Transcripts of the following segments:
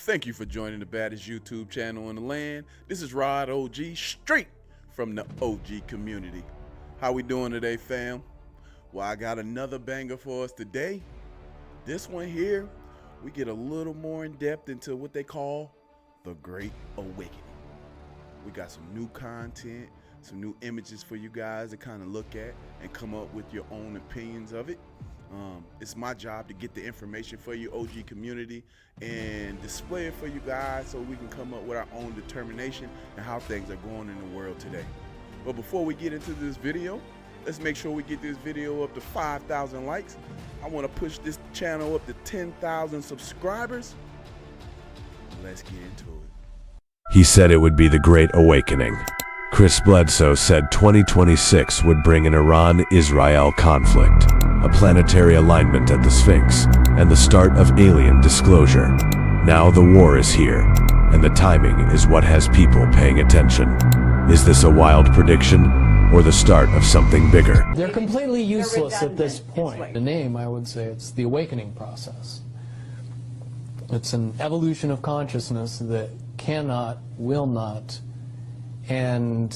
Thank you for joining the baddest YouTube channel in the land. This is Rod OG, straight from the OG community. How we doing today, fam? Well, I got another banger for us today. This one here, we get a little more in depth into what they call the Great Awakening. We got some new content, some new images for you guys to kind of look at and come up with your own opinions of it. It's my job to get the information for you, OG community, and display it for you guys so we can come up with our own determination and how things are going in the world today. But before we get into this video, let's make sure we get this video up to 5,000 likes. I want to push this channel up to 10,000 subscribers. Let's get into it. He said it would be the Great Awakening. Chris Bledsoe said 2026 would bring an Iran-Israel conflict, a planetary alignment at the Sphinx, and the start of alien disclosure. Now the war is here, and the timing is what has people paying attention. Is this a wild prediction, or the start of something bigger? They're completely useless at this point. The name, I would say, it's the awakening process. It's an evolution of consciousness that cannot, will not, and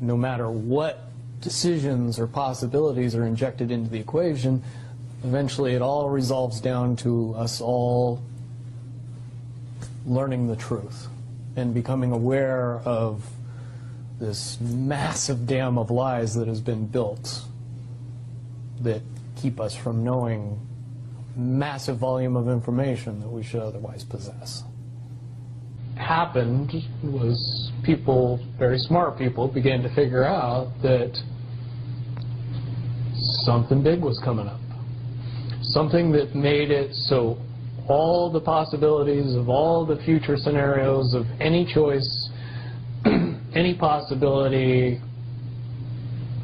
no matter what decisions or possibilities are injected into the equation, eventually it all resolves down to us all learning the truth and becoming aware of this massive dam of lies that has been built that keep us from knowing massive volume of information that we should otherwise possess. Happened was people, very smart people, began to figure out that something big was coming up. Something that made it so all the possibilities of all the future scenarios of any choice, any possibility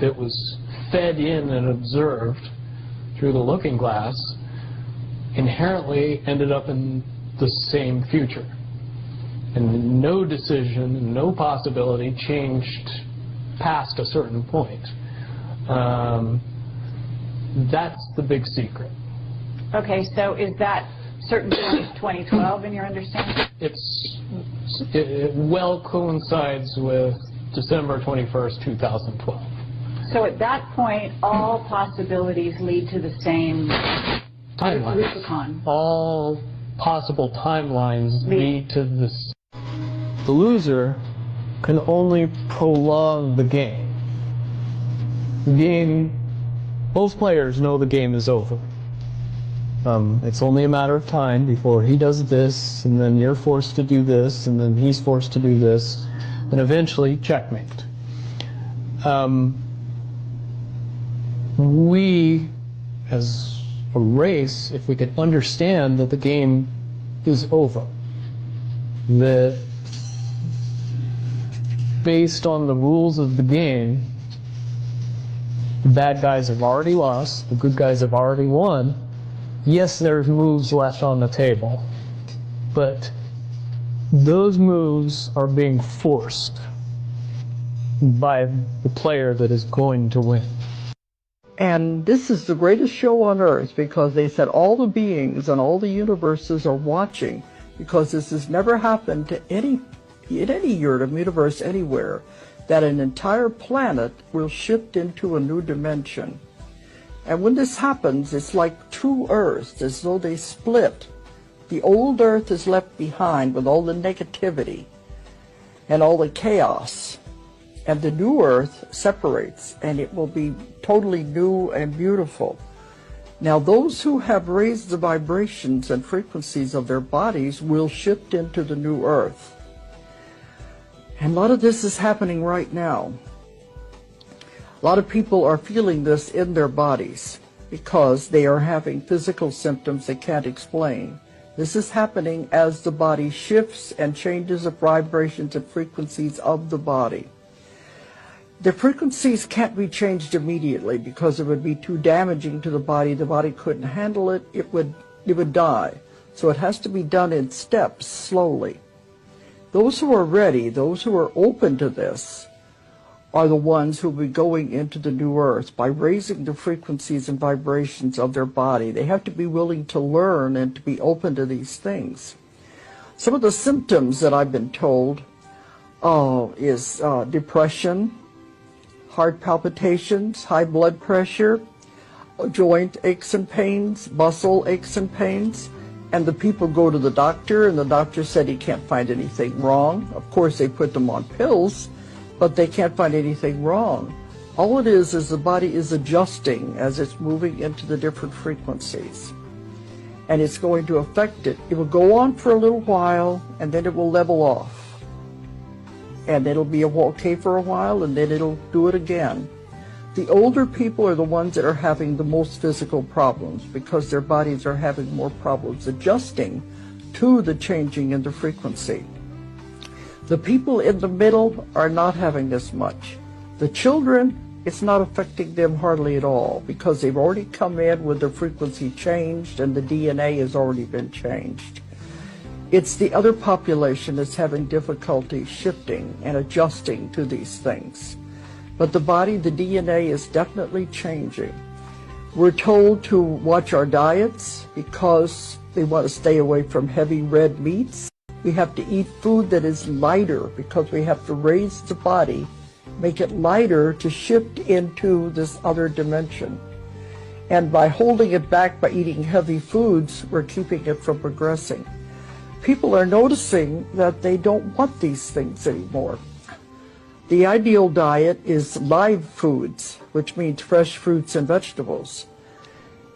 that was fed in and observed through the looking glass inherently ended up in the same future. And no decision, no possibility changed past a certain point. That's the big secret. Okay, so is that certain point 2012 in your understanding? It well coincides with December 21st, 2012. So at that point, all possibilities lead to the same Timeline. Rubicon. All possible timelines lead to this. The loser can only prolong the game. The game, both players know the game is over. It's only a matter of time before he does this, and then you're forced to do this, and then he's forced to do this, and eventually checkmate. We, as a race, if we could understand that the game is over, that based on the rules of the game, the bad guys have already lost, the good guys have already won. Yes, there's moves left on the table, but those moves are being forced by the player that is going to win. And this is the greatest show on earth because they said all the beings and all the universes are watching, because this has never happened to in any universe anywhere, that an entire planet will shift into a new dimension. And when this happens, it's like two Earths, as though they split. The old Earth is left behind with all the negativity and all the chaos. And the new Earth separates, and it will be totally new and beautiful. Now, those who have raised the vibrations and frequencies of their bodies will shift into the new Earth. And a lot of this is happening right now. A lot of people are feeling this in their bodies because they are having physical symptoms they can't explain. This is happening as the body shifts and changes the vibrations and frequencies of the body. The frequencies can't be changed immediately because it would be too damaging to the body. The body couldn't handle it. It would die. So it has to be done in steps, slowly. Those who are ready, those who are open to this, are the ones who will be going into the new earth by raising the frequencies and vibrations of their body. They have to be willing to learn and to be open to these things. Some of the symptoms that I've been told is depression, heart palpitations, high blood pressure, joint aches and pains, muscle aches and pains, and the people go to the doctor, and the doctor said he can't find anything wrong. Of course, they put them on pills, but they can't find anything wrong. All it is the body is adjusting as it's moving into the different frequencies, and it's going to affect it. It will go on for a little while, and then it will level off, and it'll be okay for a while, and then it'll do it again. The older people are the ones that are having the most physical problems because their bodies are having more problems adjusting to the changing in the frequency. The people in the middle are not having as much. The children, it's not affecting them hardly at all because they've already come in with the frequency changed and the DNA has already been changed. It's the other population that's having difficulty shifting and adjusting to these things. But the body, the DNA is definitely changing. We're told to watch our diets because they want to stay away from heavy red meats. We have to eat food that is lighter because we have to raise the body, make it lighter to shift into this other dimension. And by holding it back by eating heavy foods, we're keeping it from progressing. People are noticing that they don't want these things anymore. The ideal diet is live foods, which means fresh fruits and vegetables.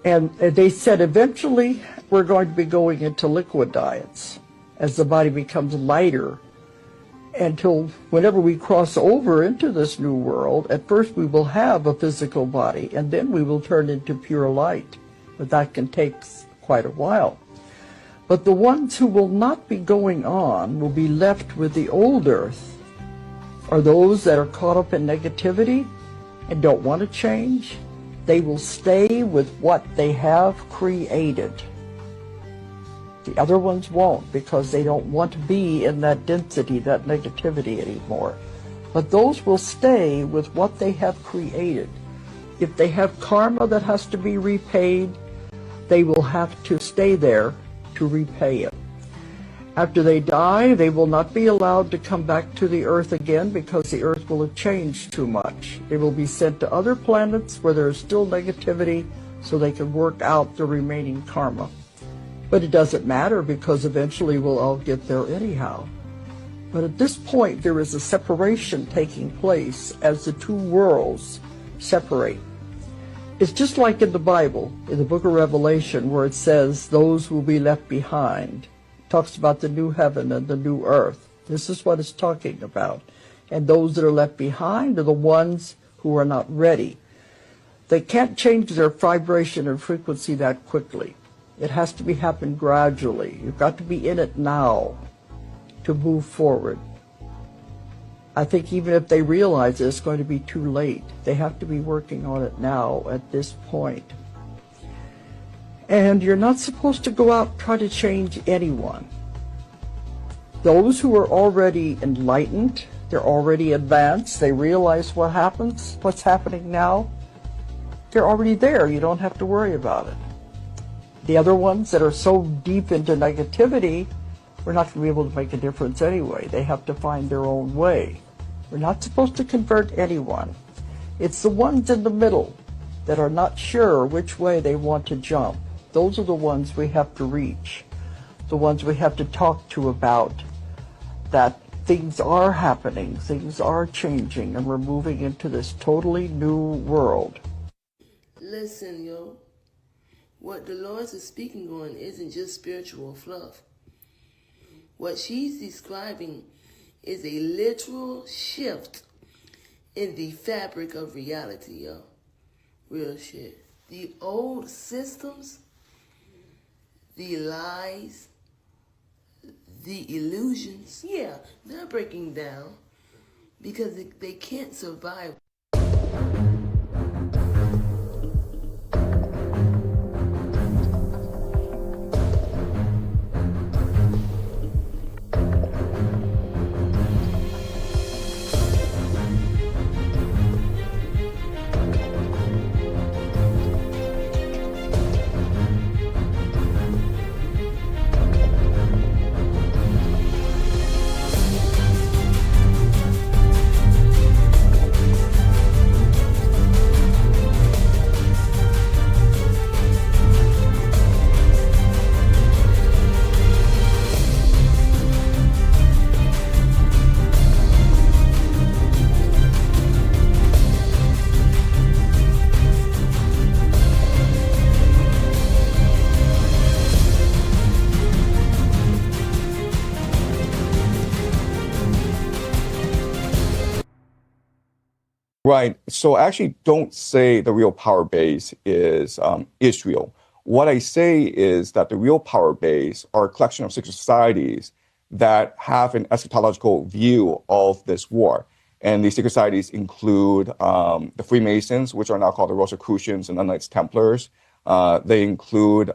And they said eventually we're going to be going into liquid diets as the body becomes lighter until whenever we cross over into this new world, at first we will have a physical body and then we will turn into pure light. But that can take quite a while. But the ones who will not be going on will be left with the old earth, are those that are caught up in negativity and don't want to change. They will stay with what they have created. The other ones won't because they don't want to be in that density, that negativity anymore. But those will stay with what they have created. If they have karma that has to be repaid, they will have to stay there to repay it. After they die, they will not be allowed to come back to the earth again because the earth will have changed too much. They will be sent to other planets where there is still negativity so they can work out the remaining karma. But it doesn't matter because eventually we'll all get there anyhow. But at this point, there is a separation taking place as the two worlds separate. It's just like in the Bible, in the book of Revelation, where it says those will be left behind. Talks about the new heaven and the new earth. This is what it's talking about. And those that are left behind are the ones who are not ready. They can't change their vibration and frequency that quickly. It has to happen gradually. You've got to be in it now to move forward. I think even if they realize it's going to be too late, they have to be working on it now at this point. And you're not supposed to go out and try to change anyone. Those who are already enlightened, they're already advanced, they realize what happens, what's happening now, they're already there. You don't have to worry about it. The other ones that are so deep into negativity, we're not going to be able to make a difference anyway. They have to find their own way. We're not supposed to convert anyone. It's the ones in the middle that are not sure which way they want to jump. Those are the ones we have to reach, the ones we have to talk to about that things are happening, things are changing, and we're moving into this totally new world. Listen, yo, what Dolores is speaking on isn't just spiritual fluff. What she's describing is a literal shift in the fabric of reality, yo. Real shit. The old systems, the lies, the illusions, yeah, they're breaking down because they can't survive. Right. So I actually don't say the real power base is Israel. What I say is that the real power base are a collection of secret societies that have an eschatological view of this war. And these secret societies include the Freemasons, which are now called the Rosicrucians and the Knights Templars. They include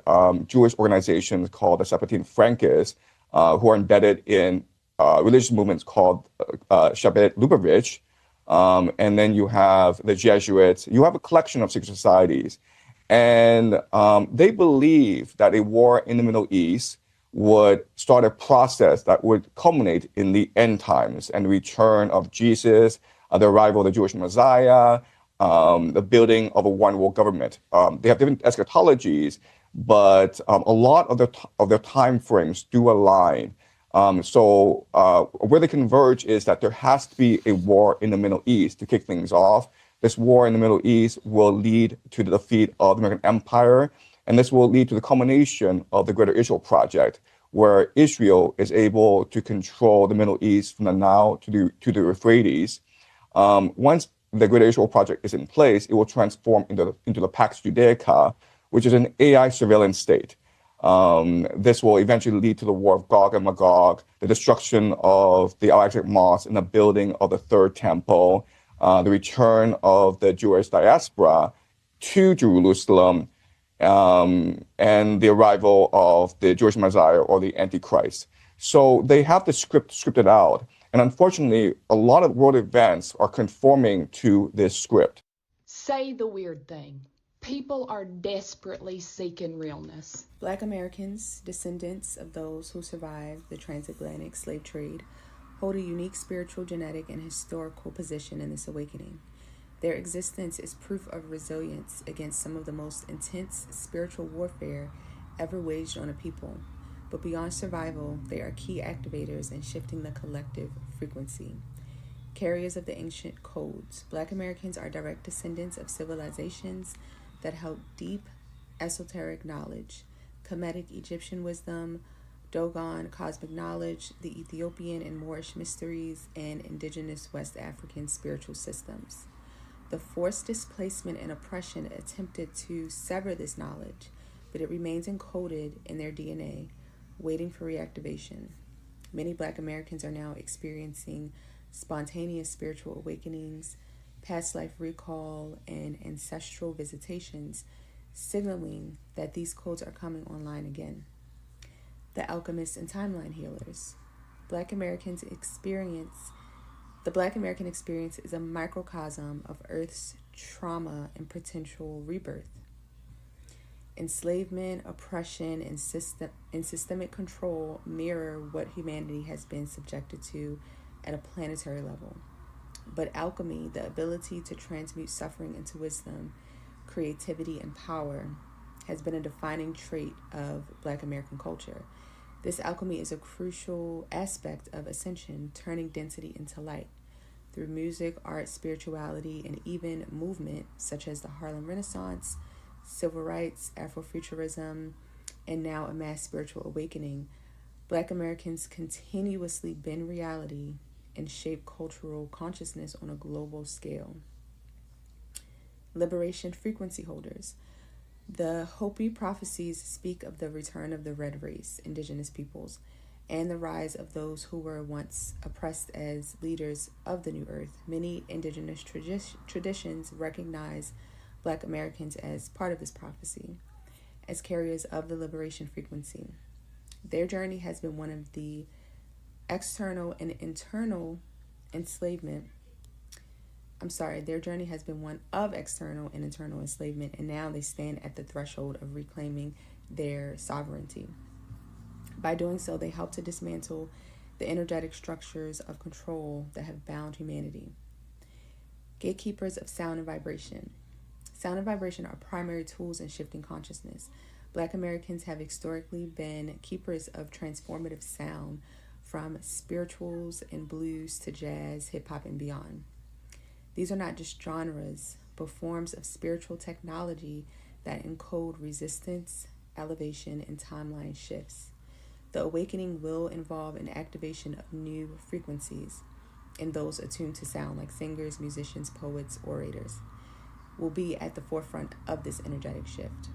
Jewish organizations called the Sephardim Frankists, who are embedded in religious movements called Shabbat Lubavitch. And then you have the Jesuits. You have a collection of secret societies. And they believe that a war in the Middle East would start a process that would culminate in the end times and the return of Jesus, the arrival of the Jewish Messiah, the building of a one world government. They have different eschatologies, but a lot of their time frames do align. So where they converge is that there has to be a war in the Middle East to kick things off. This war in the Middle East will lead to the defeat of the American Empire, and this will lead to the culmination of the Greater Israel Project, where Israel is able to control the Middle East from the Nile to the Euphrates. Once the Greater Israel Project is in place, it will transform into the Pax Judaica, which is an AI surveillance state. This will eventually lead to the war of Gog and Magog, the destruction of the Al-Aqsa Mosque and the building of the Third Temple, the return of the Jewish diaspora to Jerusalem, and the arrival of the Jewish Messiah or the Antichrist. So they have the scripted out. And unfortunately, a lot of world events are conforming to this script. Say the weird thing. People are desperately seeking realness. Black Americans, descendants of those who survived the transatlantic slave trade, hold a unique spiritual, genetic, and historical position in this awakening. Their existence is proof of resilience against some of the most intense spiritual warfare ever waged on a people. But beyond survival, they are key activators in shifting the collective frequency. Carriers of the ancient codes, Black Americans are direct descendants of civilizations that held deep esoteric knowledge, Kemetic Egyptian wisdom, Dogon cosmic knowledge, the Ethiopian and Moorish mysteries, and indigenous West African spiritual systems. The forced displacement and oppression attempted to sever this knowledge, but it remains encoded in their DNA, waiting for reactivation. Many Black Americans are now experiencing spontaneous spiritual awakenings, past life recall, and ancestral visitations, signaling that these codes are coming online again. The alchemists and timeline healers. The Black American experience is a microcosm of Earth's trauma and potential rebirth. Enslavement, oppression, and systemic control mirror what humanity has been subjected to at a planetary level. But alchemy, the ability to transmute suffering into wisdom, creativity, and power, has been a defining trait of Black American culture. This alchemy is a crucial aspect of ascension, turning density into light. Through music, art, spirituality, and even movement such as the Harlem Renaissance, civil rights, Afrofuturism, and now a mass spiritual awakening, Black Americans continuously bend reality and shape cultural consciousness on a global scale. Liberation frequency holders. The Hopi prophecies speak of the return of the red race, indigenous peoples, and the rise of those who were once oppressed as leaders of the new earth. Many indigenous traditions recognize Black Americans as part of this prophecy, as carriers of the liberation frequency. Their journey has been one of the external and internal enslavement. Their journey has been one of external and internal enslavement, and now they stand at the threshold of reclaiming their sovereignty. By doing so, they help to dismantle the energetic structures of control that have bound humanity. Gatekeepers of sound and vibration. Sound and vibration are primary tools in shifting consciousness. Black Americans have historically been keepers of transformative sound, from spirituals and blues to jazz, hip-hop, and beyond. These are not just genres, but forms of spiritual technology that encode resistance, elevation, and timeline shifts. The awakening will involve an activation of new frequencies. and those attuned to sound like singers, musicians, poets, orators will be at the forefront of this energetic shift.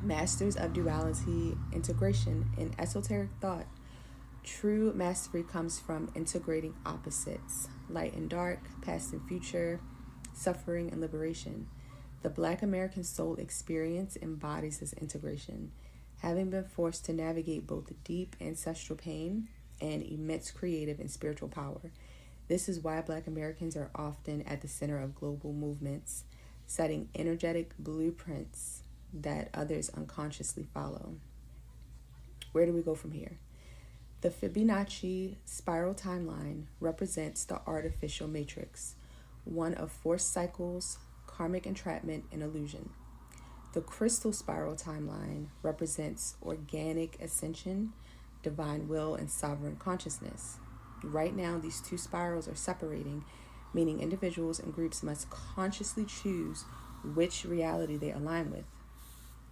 Masters of duality, integration, and esoteric thought, true mastery comes from integrating opposites, light and dark, past and future, suffering and liberation. The Black American soul experience embodies this integration, having been forced to navigate both deep ancestral pain and immense creative and spiritual power. This is why Black Americans are often at the center of global movements, setting energetic blueprints that others unconsciously follow. Where do we go from here? The Fibonacci spiral timeline represents the artificial matrix, one of forced cycles, karmic entrapment, and illusion. The crystal spiral timeline represents organic ascension, divine will, and sovereign consciousness. Right now, these two spirals are separating, meaning individuals and groups must consciously choose which reality they align with.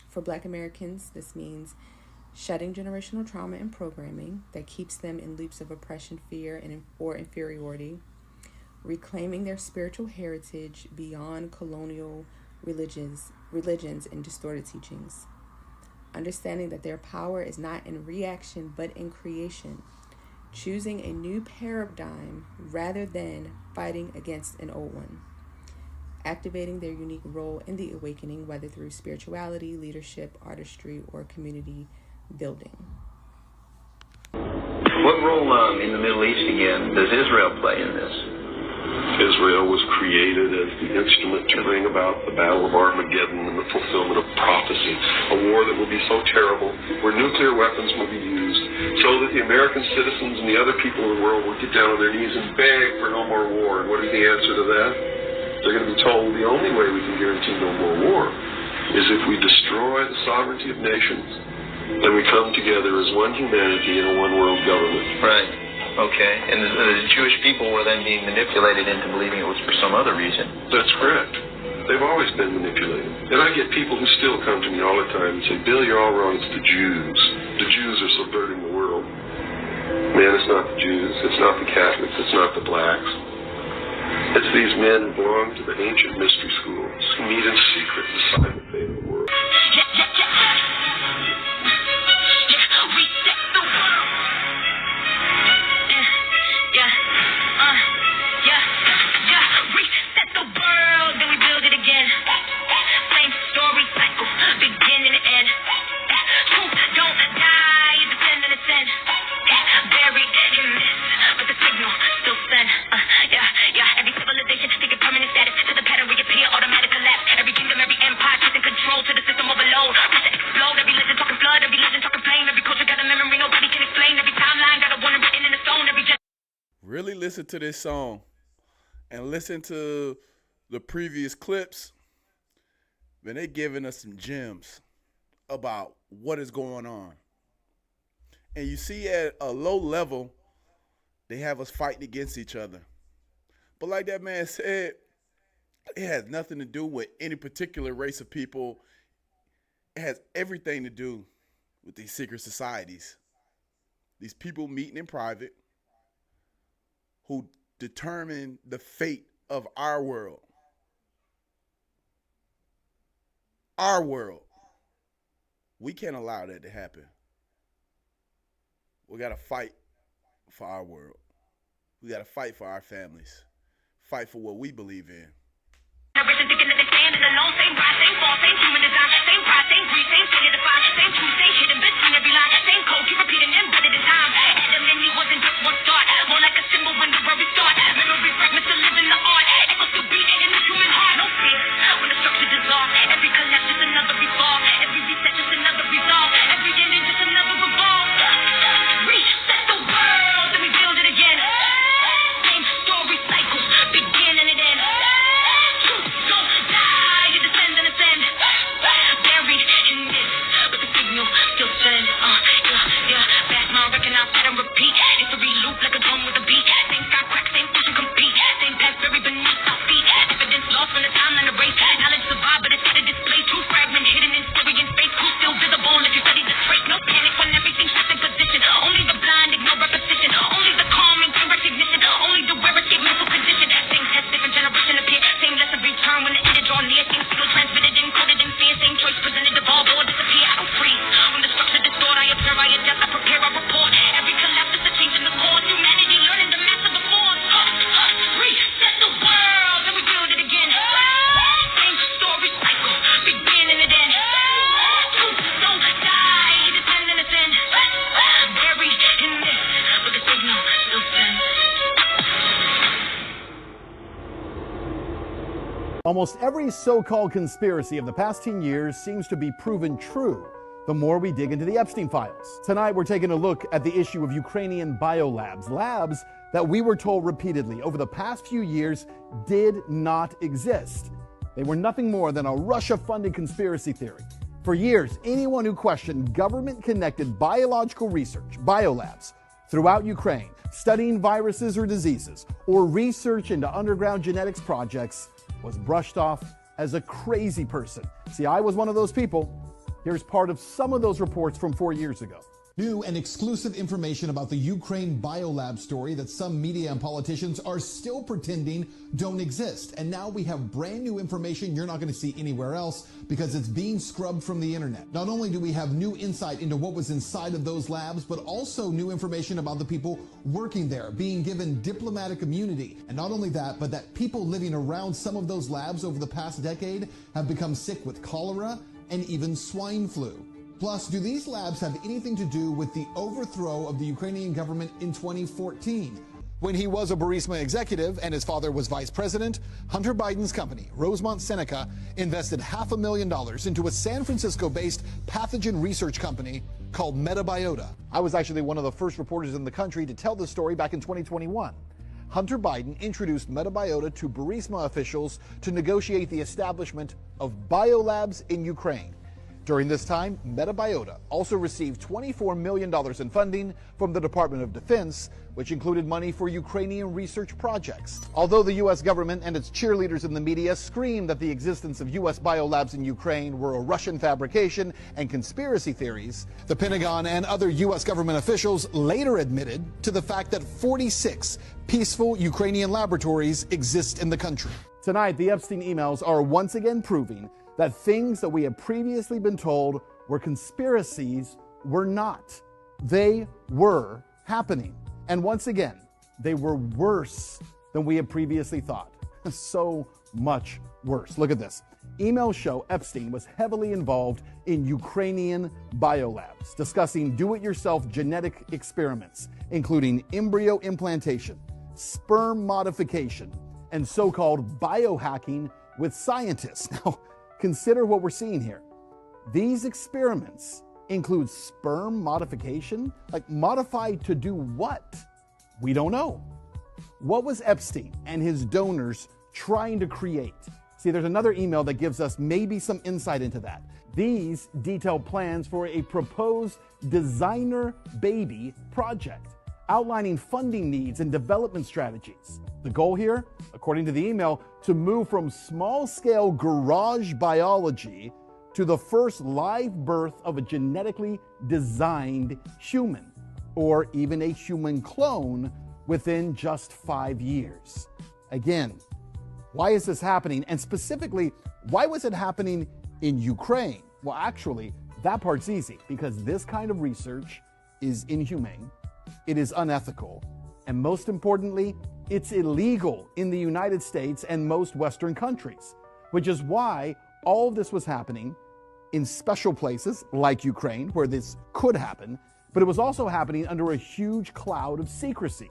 For Black Americans, this means shedding generational trauma and programming that keeps them in loops of oppression, fear, or inferiority, reclaiming their spiritual heritage beyond colonial religions and distorted teachings, understanding that their power is not in reaction but in creation, choosing a new paradigm rather than fighting against an old one, activating their unique role in the awakening, whether through spirituality, leadership, artistry, or community building. What role in the Middle East again does Israel play in this? Israel was created as the instrument to bring about the Battle of Armageddon and the fulfillment of prophecy, a war that will be so terrible, where nuclear weapons will be used, so that the American citizens and the other people in the world will get down on their knees and beg for no more war. And what is the answer to that? They're going to be told the only way we can guarantee no more war is if we destroy the sovereignty of nations and we come together as one humanity in a one world government. Right. Okay. And the Jewish people were then being manipulated into believing it was for some other reason. That's correct. They've always been manipulated. And I get people who still come to me all the time and say, Bill, you're all wrong. It's the Jews. The Jews are subverting the world. Man, it's not the Jews. It's not the Catholics. It's not the blacks. It's these men who belong to the ancient mystery schools who meet in secret to decide the fate of the world. Really listen to this song and listen to the previous clips. Man, they giving us some gems about what is going on. And you see at a low level, they have us fighting against each other. But like that man said, it has nothing to do with any particular race of people. It has everything to do with these secret societies. These people meeting in private who determine the fate of our world. Our world. We can't allow that to happen. We got to fight for our world. We got to fight for our families. Fight for what we believe in. Back my Almost every so-called conspiracy of the past 10 years seems to be proven true the more we dig into the Epstein files. Tonight, we're taking a look at the issue of Ukrainian biolabs, labs that we were told repeatedly over the past few years did not exist. They were nothing more than a Russia-funded conspiracy theory. For years, anyone who questioned government-connected biological research, biolabs, throughout Ukraine, studying viruses or diseases, or research into underground genetics projects, was brushed off as a crazy person. See, I was one of those people. Here's part of some of those reports from 4 years ago. New and exclusive information about the Ukraine biolab story that some media and politicians are still pretending don't exist. And now we have brand new information you're not going to see anywhere else because it's being scrubbed from the internet. Not only do we have new insight into what was inside of those labs, but also new information about the people working there, being given diplomatic immunity. And not only that, but that people living around some of those labs over the past decade have become sick with cholera and even swine flu. Plus, do these labs have anything to do with the overthrow of the Ukrainian government in 2014? When he was a Burisma executive and his father was vice president, Hunter Biden's company, Rosemont Seneca, invested $500,000 into a San Francisco-based pathogen research company called Metabiota. I was actually one of the first reporters in the country to tell this story back in 2021. Hunter Biden introduced Metabiota to Burisma officials to negotiate the establishment of biolabs in Ukraine. During this time, Metabiota also received $24 million in funding from the Department of Defense, which included money for Ukrainian research projects. Although the U.S. government and its cheerleaders in the media screamed that the existence of U.S. biolabs in Ukraine were a Russian fabrication and conspiracy theories, the Pentagon and other U.S. government officials later admitted to the fact that 46 peaceful Ukrainian laboratories exist in the country. Tonight, the Epstein emails are once again proving that things that we had previously been told were conspiracies were not. They were happening. And once again, they were worse than we had previously thought. So much worse. Look at this. Emails show Epstein was heavily involved in Ukrainian biolabs, discussing do-it-yourself genetic experiments, including embryo implantation, sperm modification, and so-called biohacking with scientists. Now, consider what we're seeing here. These experiments include sperm modification? Like, modified to do what? We don't know. What was Epstein and his donors trying to create? See, there's another email that gives us maybe some insight into that. These detail plans for a proposed designer baby project, outlining funding needs and development strategies. The goal here, according to the email, to move from small-scale garage biology to the first live birth of a genetically designed human, or even a human clone, within just 5 years. Again, why is this happening? And specifically, why was it happening in Ukraine? Well, actually, that part's easy, because this kind of research is inhumane, it is unethical, and most importantly, it's illegal in the United States and most Western countries, which is why all of this was happening in special places like Ukraine, where this could happen, but it was also happening under a huge cloud of secrecy,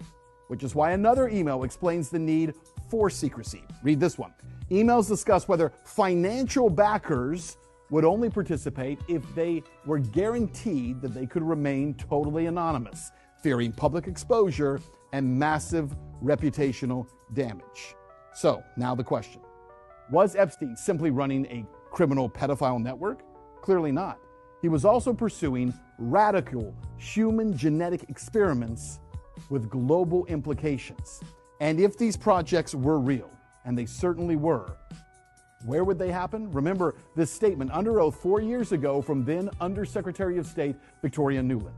which is why another email explains the need for secrecy. Read this one. Emails discuss whether financial backers would only participate if they were guaranteed that they could remain totally anonymous, fearing public exposure and massive reputational damage. So, now the question. Was Epstein simply running a criminal pedophile network? Clearly not. He was also pursuing radical human genetic experiments with global implications. And if these projects were real, and they certainly were, where would they happen? Remember this statement under oath 4 years ago from then Undersecretary of State Victoria Nuland.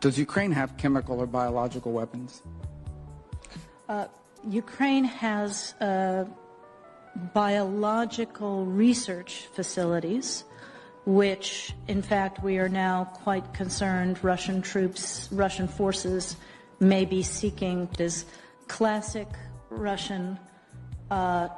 Does Ukraine have chemical or biological weapons? Ukraine has biological research facilities, which, in fact, we are now quite concerned Russian troops, Russian forces may be seeking. It is classic Russian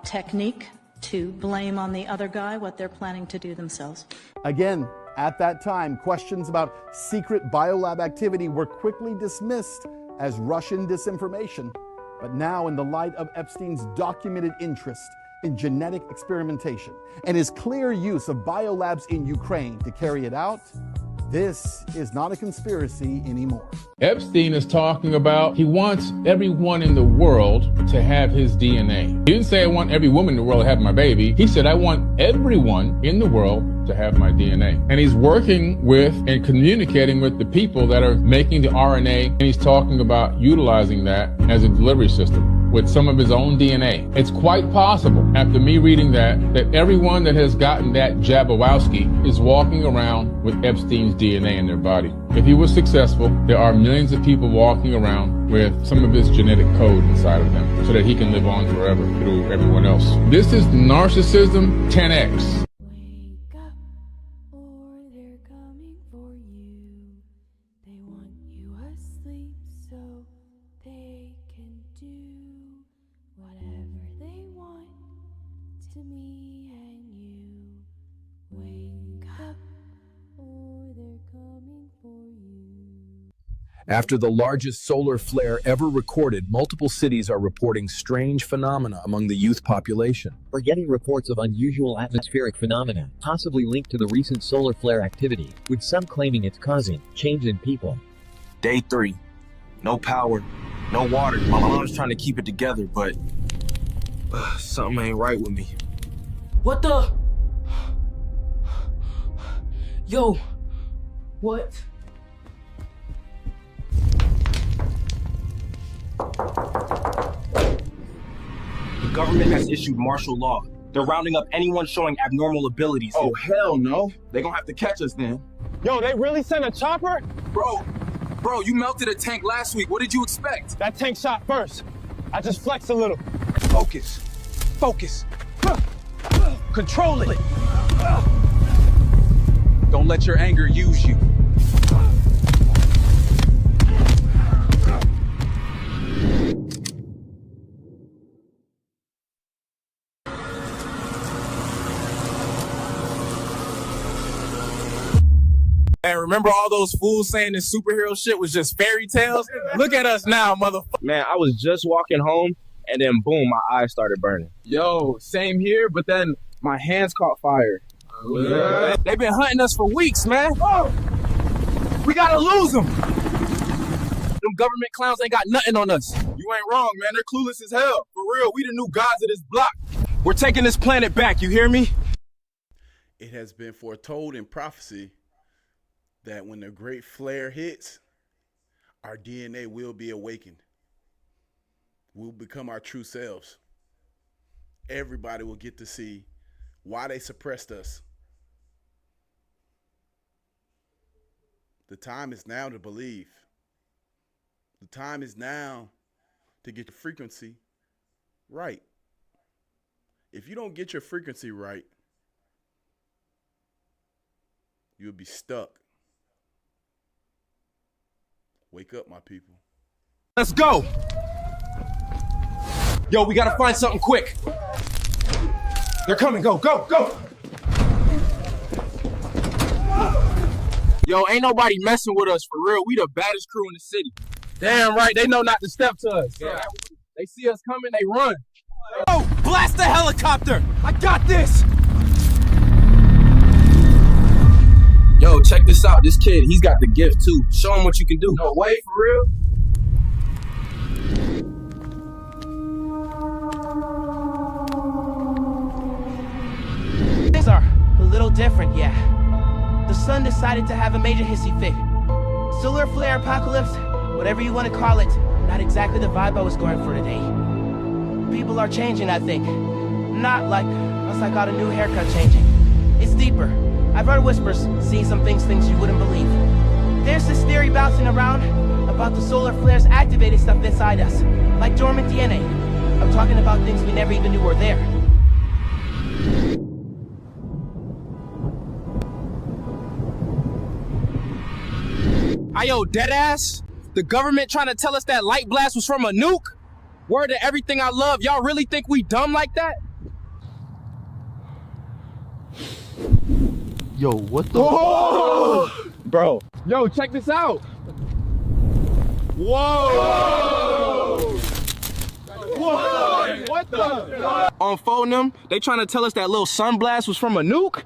technique to blame on the other guy what they're planning to do themselves. Again, at that time, questions about secret biolab activity were quickly dismissed as Russian disinformation. But now, in the light of Epstein's documented interest in genetic experimentation and his clear use of biolabs in Ukraine to carry it out, this is not a conspiracy anymore. Epstein is talking about he wants everyone in the world to have his DNA. He didn't say I want every woman in the world to have my baby. He said I want everyone in the world to have my DNA. And he's working with and communicating with the people that are making the RNA, and he's talking about utilizing that as a delivery system with some of his own DNA. It's quite possible, after me reading that everyone that has gotten that Jabberwowski is walking around with Epstein's DNA in their body. If he was successful, there are millions of people walking around with some of his genetic code inside of them so that he can live on forever through everyone else. This is narcissism 10x. After the largest solar flare ever recorded, multiple cities are reporting strange phenomena among the youth population. We're getting reports of unusual atmospheric phenomena, possibly linked to the recent solar flare activity, with some claiming it's causing change in people. Day 3. No power, no water. My mom's trying to keep it together, but something ain't right with me. What the? Yo, what? The government has issued martial law. They're rounding up anyone showing abnormal abilities. Oh, hell no. They're gonna have to catch us then. Yo, they really sent a chopper? Bro, you melted a tank last week. What did you expect? That tank shot first. I just flexed a little. Focus. Control it. Don't let your anger use you. And remember all those fools saying this superhero shit was just fairy tales? Look at us now, motherfucker. Man, I was just walking home and then boom, my eyes started burning. Yo, same here, but then my hands caught fire. Yeah. They've been hunting us for weeks, man. Oh, we gotta lose them. Them government clowns ain't got nothing on us. You ain't wrong, man. They're clueless as hell. For real, we the new gods of this block. We're taking this planet back, you hear me? It has been foretold in prophecy that when the great flare hits, our DNA will be awakened. We'll become our true selves. Everybody will get to see why they suppressed us. The time is now to believe. The time is now to get the frequency right. If you don't get your frequency right, you'll be stuck. Wake up, my people. Let's go. Yo, we gotta find something quick. They're coming, go. Yo, ain't nobody messing with us for real. We the baddest crew in the city. Damn right, they know not to step to us. Yeah. They see us coming, they run. Oh, blast the helicopter! I got this! Yo, check this out. This kid, he's got the gift too. Show him what you can do. No way, for real? Things are a little different, yeah. The sun decided to have a major hissy fit. Solar flare apocalypse, whatever you want to call it, not exactly the vibe I was going for today. People are changing, I think. Not like once I got a new haircut changing. It's deeper. I've heard whispers, seen some things you wouldn't believe. There's this theory bouncing around about the solar flares activating stuff inside us, like dormant DNA. I'm talking about things we never even knew were there. Ayo, deadass? The government trying to tell us that light blast was from a nuke? Word to everything I love, y'all really think we dumb like that? Yo, what the? Oh! Bro. Yo, check this out. Whoa! Whoa! What On phone them, they trying to tell us that little sunblast was from a nuke?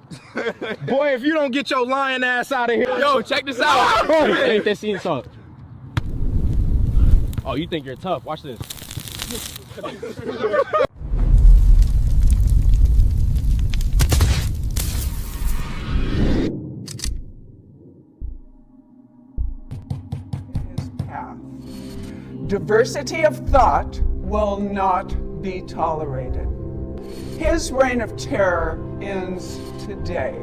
Boy, if you don't get your lying ass out of here. Yo, check this out. Ain't that scene song? Oh, you think you're tough? Watch this. Diversity of thought will not be tolerated. His reign of terror ends today.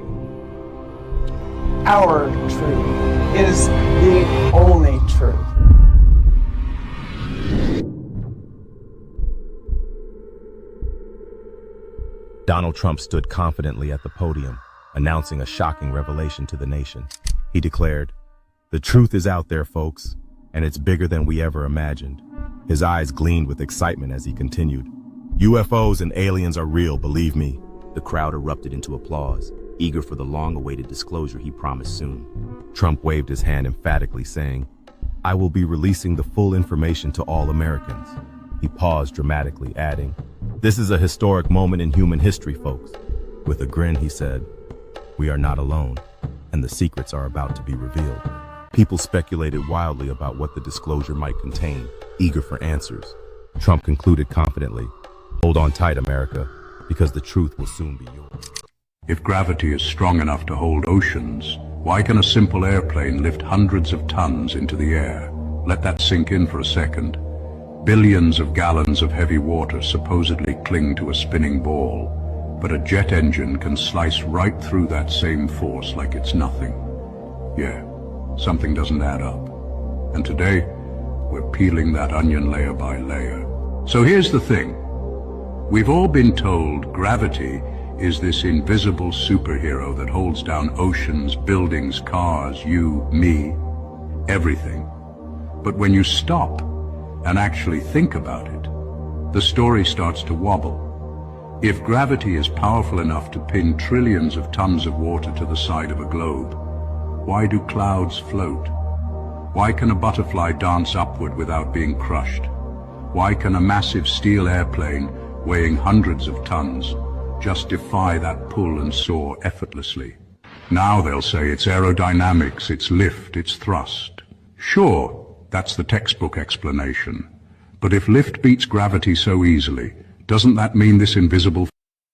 Our truth is the only truth. Donald Trump stood confidently at the podium, announcing a shocking revelation to the nation. He declared, "The truth is out there, folks, and it's bigger than we ever imagined." His eyes gleamed with excitement as he continued, "UFOs and aliens are real, believe me." The crowd erupted into applause, eager for the long-awaited disclosure he promised soon. Trump waved his hand emphatically, saying, "I will be releasing the full information to all Americans." He paused dramatically, adding, "This is a historic moment in human history, folks." With a grin, he said, "We are not alone, and the secrets are about to be revealed." People speculated wildly about what the disclosure might contain, eager for answers. Trump concluded confidently, "Hold on tight, America, because the truth will soon be yours." If gravity is strong enough to hold oceans, why can a simple airplane lift hundreds of tons into the air? Let that sink in for a second. Billions of gallons of heavy water supposedly cling to a spinning ball, but a jet engine can slice right through that same force like it's nothing. Yeah, something doesn't add up. And today, we're peeling that onion layer by layer. So here's the thing. We've all been told gravity is this invisible superhero that holds down oceans, buildings, cars, you, me, everything. But when you stop and actually think about it, the story starts to wobble. If gravity is powerful enough to pin trillions of tons of water to the side of a globe, why do clouds float? Why can a butterfly dance upward without being crushed? Why can a massive steel airplane weighing hundreds of tons just defy that pull and soar effortlessly? Now they'll say it's aerodynamics, it's lift, it's thrust. Sure, that's the textbook explanation. But if lift beats gravity so easily, doesn't that mean this invisible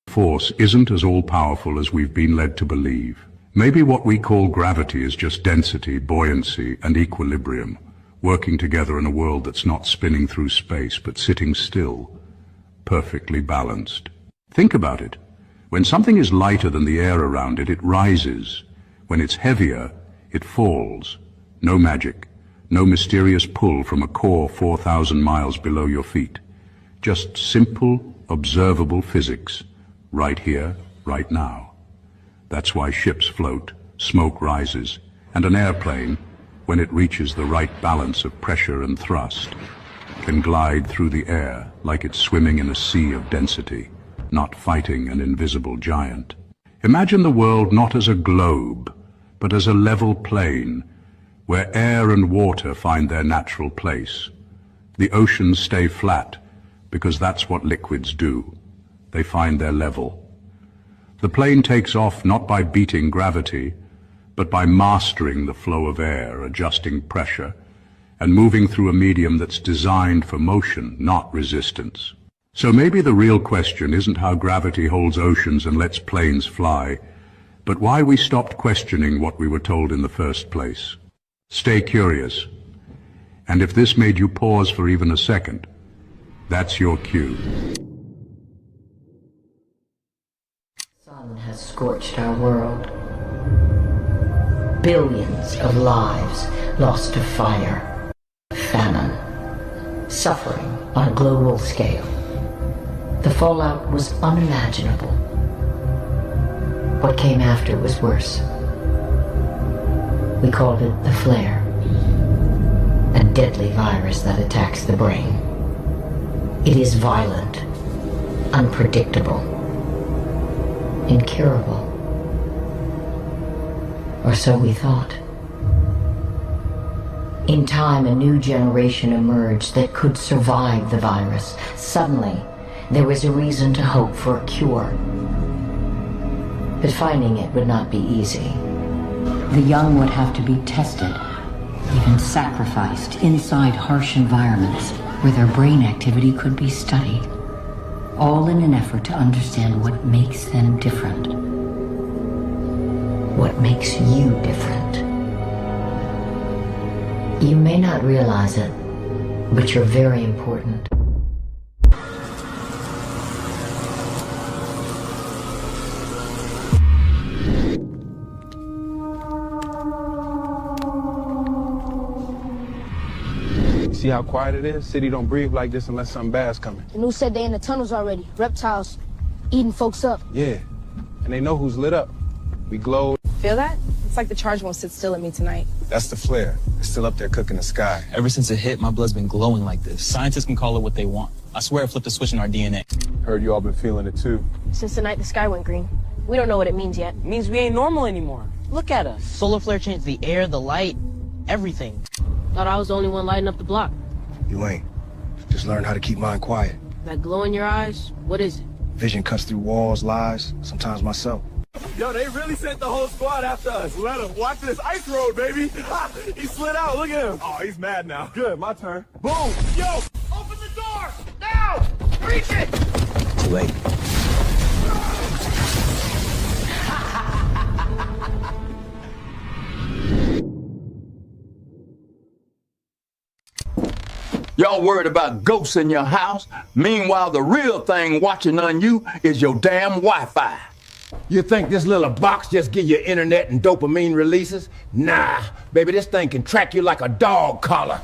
force isn't as all-powerful as we've been led to believe? Maybe what we call gravity is just density, buoyancy, and equilibrium, working together in a world that's not spinning through space, but sitting still, perfectly balanced. Think about it. When something is lighter than the air around it, it rises. When it's heavier, it falls. No magic. No mysterious pull from a core 4,000 miles below your feet. Just simple, observable physics, right here, right now. That's why ships float, smoke rises, and an airplane, when it reaches the right balance of pressure and thrust, can glide through the air like it's swimming in a sea of density, not fighting an invisible giant. Imagine the world not as a globe, but as a level plain, where air and water find their natural place. The oceans stay flat, because that's what liquids do. They find their level. The plane takes off not by beating gravity, but by mastering the flow of air, adjusting pressure, and moving through a medium that's designed for motion, not resistance. So maybe the real question isn't how gravity holds oceans and lets planes fly, but why we stopped questioning what we were told in the first place. Stay curious. And if this made you pause for even a second, that's your cue. The sun has scorched our world. Billions of lives lost to fire, famine, suffering on a global scale. The fallout was unimaginable. What came after was worse. We called it the flare, a deadly virus that attacks the brain. It is violent, unpredictable, incurable. Or so we thought. In time, a new generation emerged that could survive the virus. Suddenly, there was a reason to hope for a cure. But finding it would not be easy. The young would have to be tested, even sacrificed inside harsh environments where their brain activity could be studied, all in an effort to understand what makes them different. What makes you different. You may not realize it, but you're very important. See how quiet it is? City don't breathe like this unless something bad's coming. The news said they in the tunnels already. Reptiles eating folks up. Yeah, and they know who's lit up. We glowed. Feel that? It's like the charge won't sit still at me tonight. That's the flare. It's still up there cooking the sky. Ever since it hit, my blood's been glowing like this. Scientists can call it what they want. I swear it flipped a switch in our DNA. Heard you all been feeling it too. Since the night the sky went green. We don't know what it means yet. It means we ain't normal anymore. Look at us. Solar flare changed the air, the light, everything. Thought I was the only one lighting up the block. You ain't. Just learn how to keep mine quiet. That glow in your eyes, what is it? Vision cuts through walls, lies, sometimes myself. Yo, they really sent the whole squad after us. Let him. Watch this ice road, baby. He slid out. Look at him. Oh, he's mad now. Good, my turn. Boom. Yo, open the door. Now. Reach it. Too late. Y'all worried about ghosts in your house? Meanwhile, the real thing watching on you is your damn Wi-Fi. You think this little box just give you internet and dopamine releases? Nah, baby, this thing can track you like a dog collar.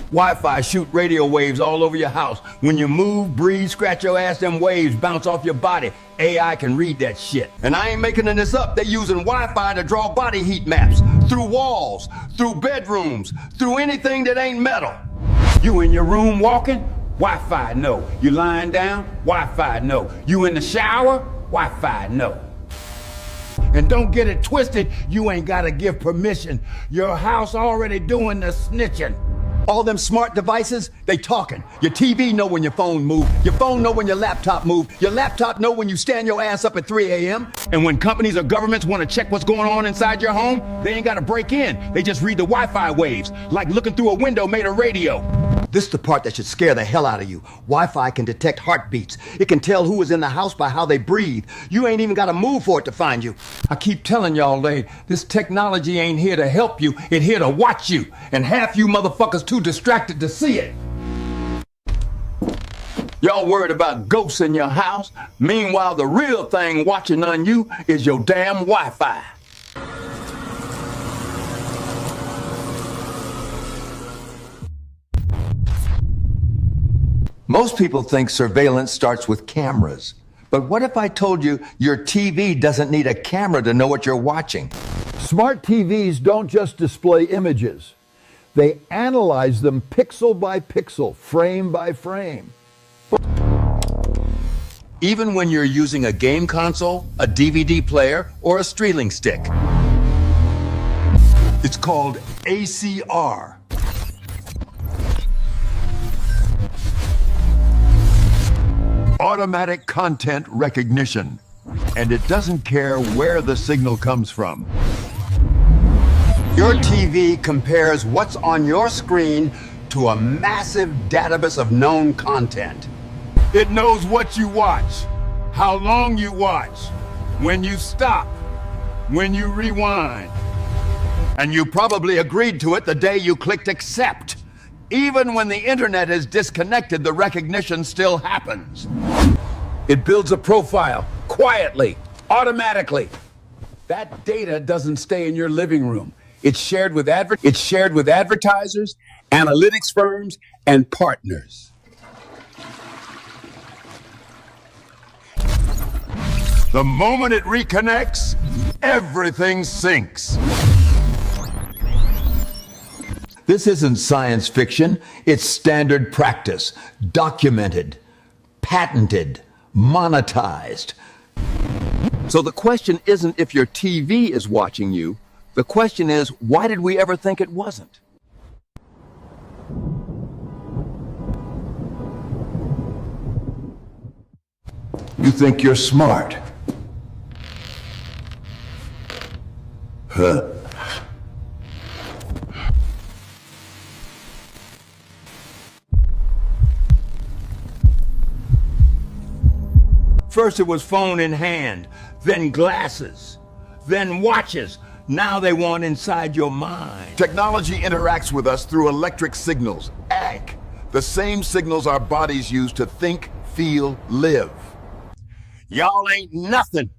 Wi-Fi shoot radio waves all over your house. When you move, breathe, scratch your ass, them waves bounce off your body. AI can read that shit. And I ain't making this up. They're using Wi-Fi to draw body heat maps through walls, through bedrooms, through anything that ain't metal. You in your room walking? Wi-Fi, no. You lying down? Wi-Fi, no. You in the shower? Wi-Fi, no. And don't get it twisted, you ain't gotta give permission. Your house already doing the snitching. All them smart devices, they talking. Your TV know when your phone move. Your phone know when your laptop move. Your laptop know when you stand your ass up at 3 a.m. And when companies or governments want to check what's going on inside your home, they ain't got to break in. They just read the Wi-Fi waves, like looking through a window made of radio. This is the part that should scare the hell out of you. Wi-Fi can detect heartbeats. It can tell who is in the house by how they breathe. You ain't even got to move for it to find you. I keep telling y'all, this technology ain't here to help you. It's here to watch you. And half you motherfuckers too distracted to see it. Y'all worried about ghosts in your house? Meanwhile, the real thing watching on you is your damn Wi-Fi. Most people think surveillance starts with cameras. But what if I told you your TV doesn't need a camera to know what you're watching? Smart TVs don't just display images. They analyze them pixel by pixel, frame by frame. Even when you're using a game console, a DVD player, or a streaming stick. It's called ACR. Automatic content recognition. And it doesn't care where the signal comes from. Your TV compares what's on your screen to a massive database of known content. It knows what you watch, how long you watch, when you stop, when you rewind. And you probably agreed to it the day you clicked accept. Even when the internet is disconnected, the recognition still happens. It builds a profile, quietly, automatically. That data doesn't stay in your living room. It's shared with advertisers, analytics firms, and partners. The moment it reconnects, everything syncs. This isn't science fiction. It's standard practice, documented, patented, monetized. So the question isn't if your TV is watching you. The question is, why did we ever think it wasn't? You think you're smart? Huh? First it was phone in hand, then glasses, then watches. Now they want inside your mind. Technology interacts with us through electric signals, AG. The same signals our bodies use to think, feel, live. Y'all ain't nothing.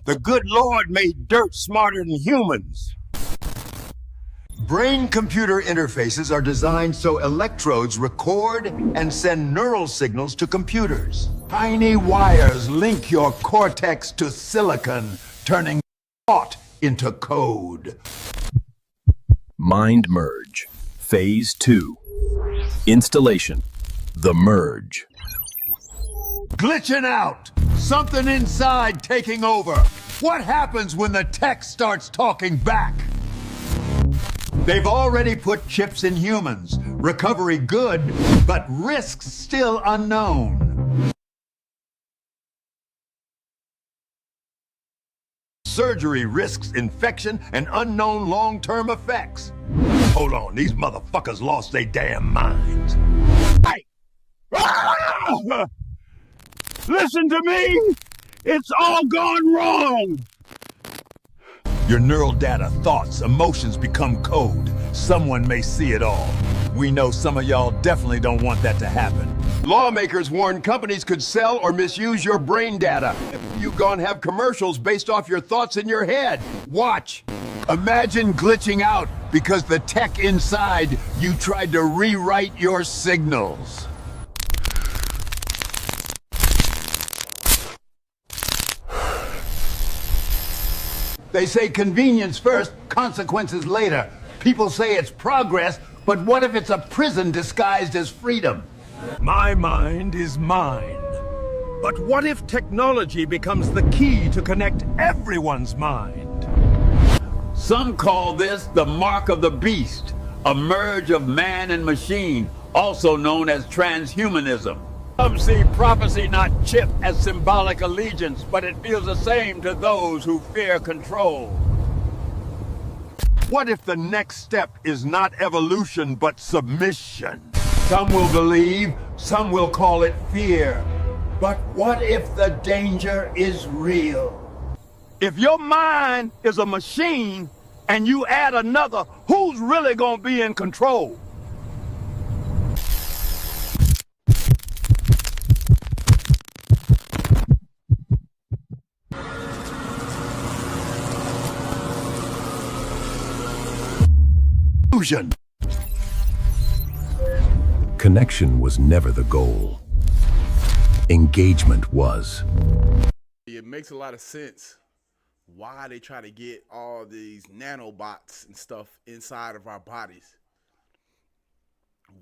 The good Lord made dirt smarter than humans. Brain-computer interfaces are designed so electrodes record and send neural signals to computers. Tiny wires link your cortex to silicon, turning thought into code. Mind Merge. Phase 2. Installation. The Merge. Glitching out. Something inside taking over. What happens when the tech starts talking back? They've already put chips in humans. Recovery good, but risks still unknown. Surgery risks infection and unknown long-term effects. Hold on, these motherfuckers lost their damn minds. Hey! Listen to me! It's all gone wrong! Your neural data, thoughts, emotions become code. Someone may see it all. We know some of y'all definitely don't want that to happen. Lawmakers warn companies could sell or misuse your brain data. You gonna have commercials based off your thoughts in your head. Watch. Imagine glitching out because the tech inside you tried to rewrite your signals. They say convenience first, consequences later. People say it's progress, but what if it's a prison disguised as freedom? My mind is mine. But what if technology becomes the key to connect everyone's mind? Some call this the mark of the beast, a merge of man and machine, also known as transhumanism. Some see prophecy not chip as symbolic allegiance, but it feels the same to those who fear control. What if the next step is not evolution, but submission? Some will believe, some will call it fear. But what if the danger is real? If your mind is a machine and you add another, who's really gonna be in control? Connection was never the goal. Engagement was. It makes a lot of sense why they try to get all these nanobots and stuff inside of our bodies.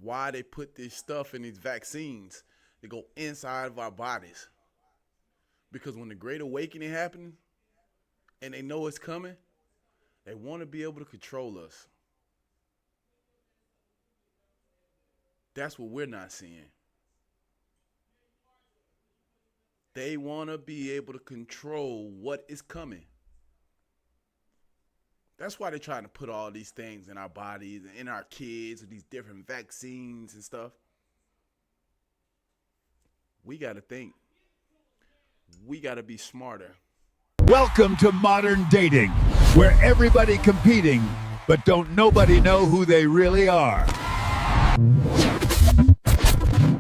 Why they put this stuff in these vaccines that go inside of our bodies. Because when the Great Awakening happens and they know it's coming, they want to be able to control us. That's what we're not seeing. They want to be able to control what is coming. That's why they're trying to put all these things in our bodies, in our kids, with these different vaccines and stuff. We got to think. We got to be smarter. Welcome to modern dating, where everybody competing, but don't nobody know who they really are.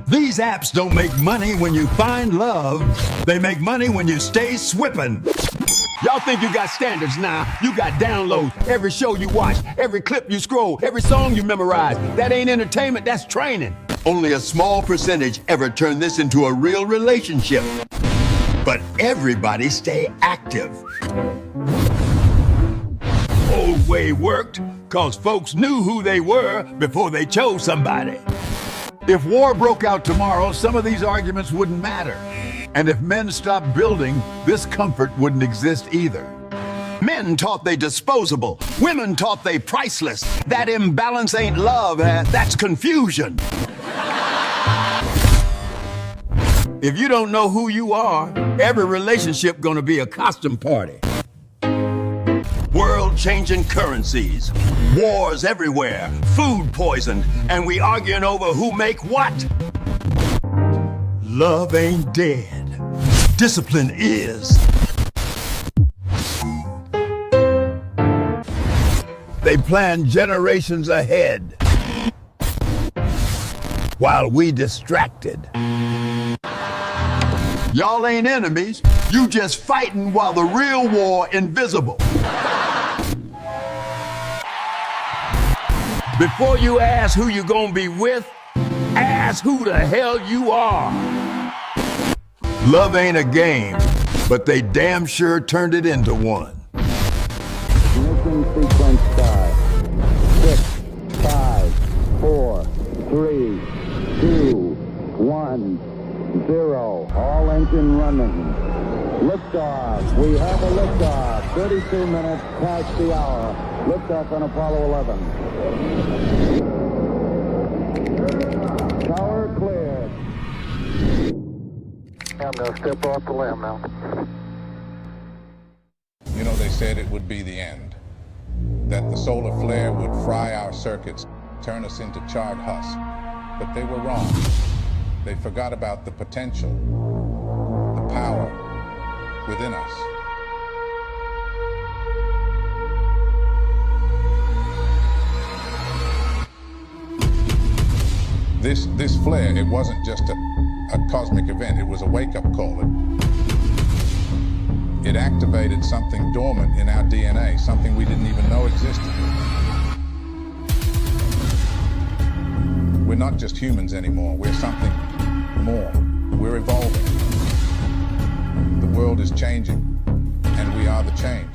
These apps don't make money when you find love. They make money when you stay swipping. Y'all think you got standards now. You got downloads. Every show you watch, every clip you scroll, every song you memorize. That ain't entertainment, that's training. Only a small percentage ever turn this into a real relationship. But everybody stay active. Old way worked, cause folks knew who they were before they chose somebody. If war broke out tomorrow, some of these arguments wouldn't matter. And if men stopped building, this comfort wouldn't exist either. Men taught they disposable. Women taught they priceless. That imbalance ain't love, that's confusion. If you don't know who you are, every relationship gonna be a costume party. World-changing currencies, wars everywhere, food poisoned, and we arguing over who make what. Love ain't dead. Discipline is. They plan generations ahead while we distracted. Y'all ain't enemies. You just fighting while the real war invisible. Before you ask who you gonna be with, ask who the hell you are. Love ain't a game, but they damn sure turned it into one. Ignition sequence start. 6, 5, 4, 3, 2, 1, 0. All engine running. Liftoff. We have a liftoff. 32 minutes past the hour. Liftoff on Apollo 11. Tower cleared. I'm going to step off the limb now. You know, they said it would be the end. That the solar flare would fry our circuits, turn us into charred husk. But they were wrong. They forgot about the potential, the power within us. This flare, it wasn't just a cosmic event, it was a wake-up call. It activated something dormant in our DNA, something we didn't even know existed. We're not just humans anymore, we're something more. We're evolving. The world is changing, and we are the change.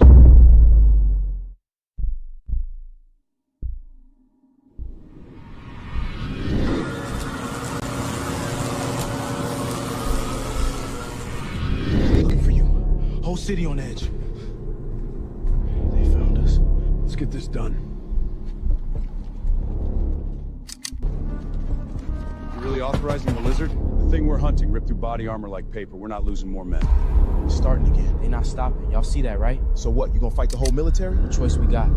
Whole city on edge. They found us. Let's get this done. You really authorizing the lizard? The thing we're hunting ripped through body armor like paper. We're not losing more men. It's starting again. They not stopping. Y'all see that, right? So what, you gonna fight the whole military? What choice we got?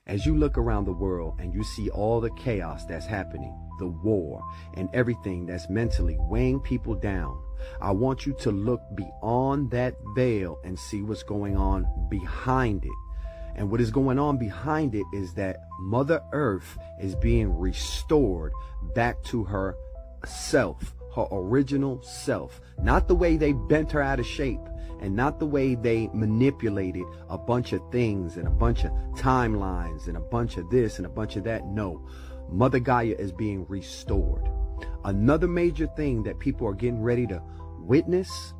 As you look around the world and you see all the chaos that's happening, the war, and everything that's mentally weighing people down, I want you to look beyond that veil and see what's going on behind it. And what is going on behind it is that Mother Earth is being restored back to her self, her original self. Not the way they bent her out of shape, and not the way they manipulated a bunch of things and a bunch of timelines and a bunch of this and a bunch of that. No, Mother Gaia is being restored. Another major thing that people are getting ready to witness,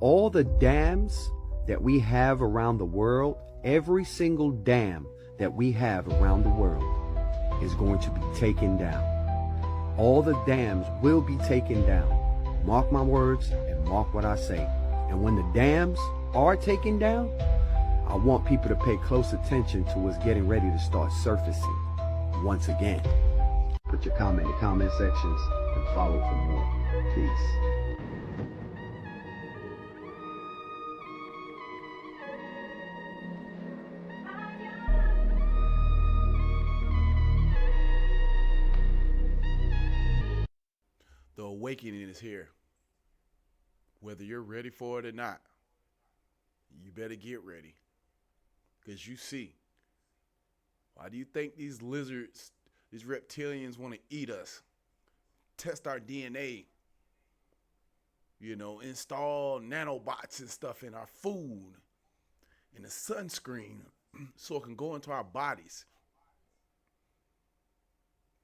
all the dams that we have around the world, every single dam that we have around the world is going to be taken down. All the dams will be taken down. Mark my words and mark what I say. And when the dams are taken down, I want people to pay close attention to what's getting ready to start surfacing once again. Put your comment in the comment sections and follow for more. Peace. The awakening is here. Whether you're ready for it or not, you better get ready. Because you see, why do you think these lizards, these reptilians want to eat us? Test our DNA. You know, install nanobots and stuff in our food, in the sunscreen, so it can go into our bodies.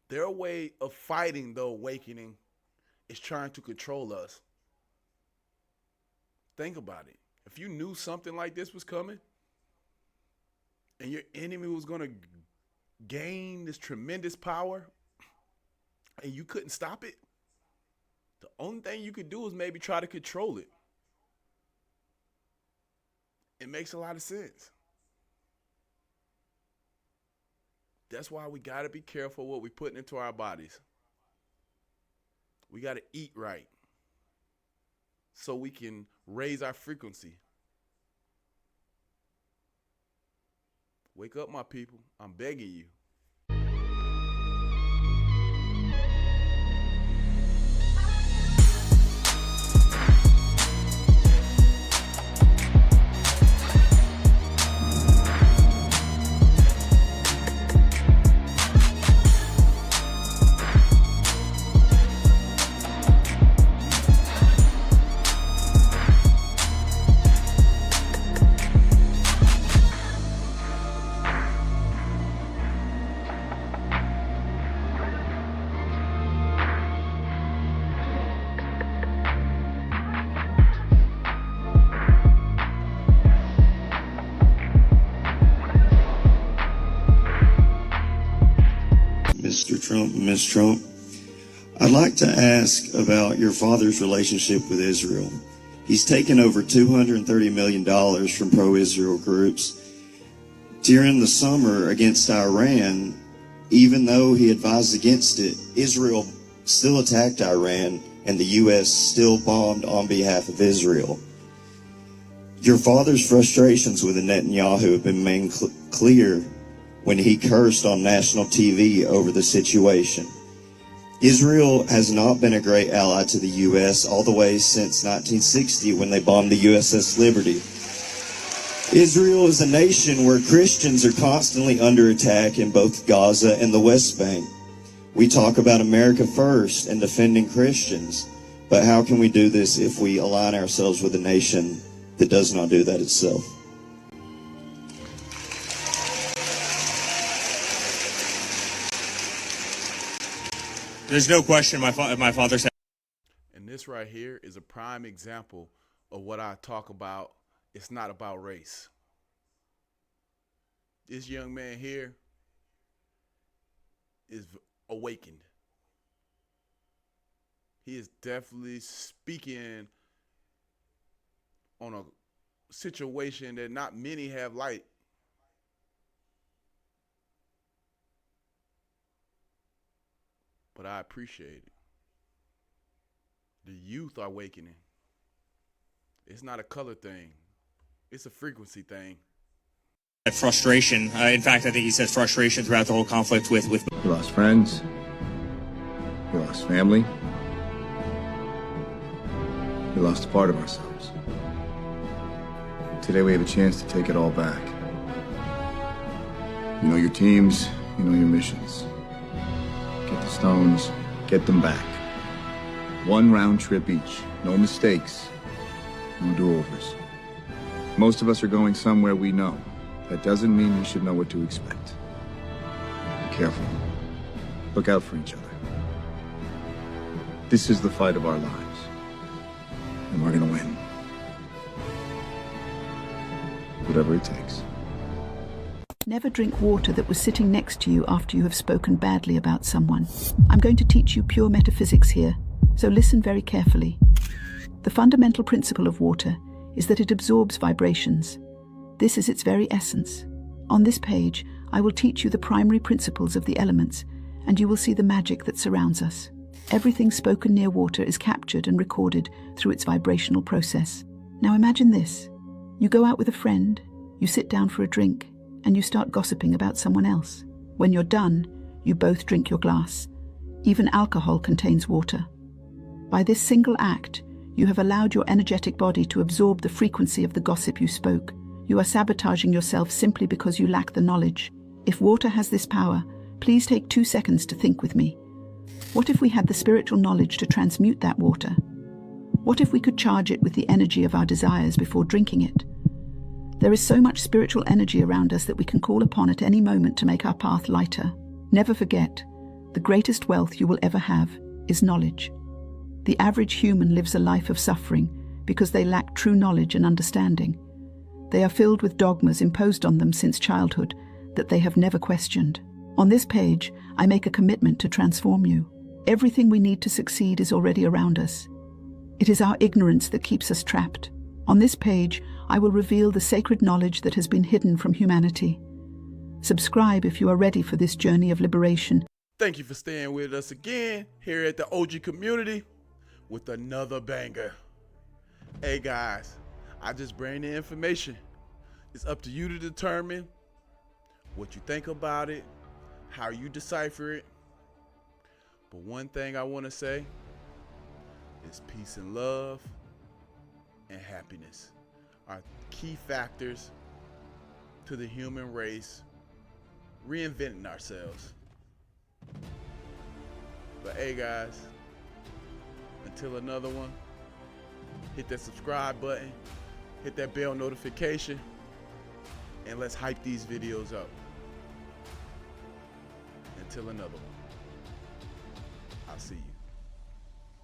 Their way of fighting the awakening is trying to control us. Think about it. If you knew something like this was coming and your enemy was going to gain this tremendous power and you couldn't stop it, the only thing you could do is maybe try to control it. It makes a lot of sense. That's why we got to be careful what we're putting into our bodies. We got to eat right so we can raise our frequency. Wake up, my people. I'm begging you. Mr. Trump and Ms. Trump, I'd like to ask about your father's relationship with Israel. He's taken over $230 million from pro-Israel groups. During the summer against Iran, even though he advised against it, Israel still attacked Iran and the U.S. still bombed on behalf of Israel. Your father's frustrations with Netanyahu have been made clear when he cursed on national TV over the situation. Israel has not been a great ally to the U.S. all the way since 1960 when they bombed the USS Liberty. Israel is a nation where Christians are constantly under attack in both Gaza and the West Bank. We talk about America first and defending Christians, but how can we do this if we align ourselves with a nation that does not do that itself? There's no question my father said. And this right here is a prime example of what I talk about. It's not about race. This young man here is awakened. He is definitely speaking on a situation that not many have light. But I appreciate it. The youth are awakening. It's not a color thing. It's a frequency thing. Frustration. In fact, I think he said frustration throughout the whole conflict with. We lost friends. We lost family. We lost a part of ourselves. Today we have a chance to take it all back. You know your teams, you know your missions. Get the stones, get them back. One round trip each. No mistakes. No do-overs. Most of us are going somewhere we know. That doesn't mean we should know what to expect. Be careful. Look out for each other. This is the fight of our lives. And we're gonna win. Whatever it takes. Never drink water that was sitting next to you after you have spoken badly about someone. I'm going to teach you pure metaphysics here, so listen very carefully. The fundamental principle of water is that it absorbs vibrations. This is its very essence. On this page, I will teach you the primary principles of the elements, and you will see the magic that surrounds us. Everything spoken near water is captured and recorded through its vibrational process. Now imagine this. You go out with a friend, you sit down for a drink, and you start gossiping about someone else. When you're done, you both drink your glass. Even alcohol contains water. By this single act, you have allowed your energetic body to absorb the frequency of the gossip you spoke. You are sabotaging yourself simply because you lack the knowledge. If water has this power, please take 2 seconds to think with me. What if we had the spiritual knowledge to transmute that water? What if we could charge it with the energy of our desires before drinking it? There is so much spiritual energy around us that we can call upon at any moment to make our path lighter. Never forget, the greatest wealth you will ever have is knowledge. The average human lives a life of suffering because they lack true knowledge and understanding. They are filled with dogmas imposed on them since childhood that they have never questioned. On this page, I make a commitment to transform you. Everything we need to succeed is already around us. It is our ignorance that keeps us trapped. On this page, I will reveal the sacred knowledge that has been hidden from humanity. Subscribe if you are ready for this journey of liberation. Thank you for staying with us again here at the OG Community with another banger. Hey guys, I just bring the information. It's up to you to determine what you think about it, how you decipher it. But one thing I want to say is peace and love and happiness are key factors to the human race reinventing ourselves. But hey guys, until another one, hit that subscribe button, hit that bell notification, and let's hype these videos up. Until another one, I'll see you.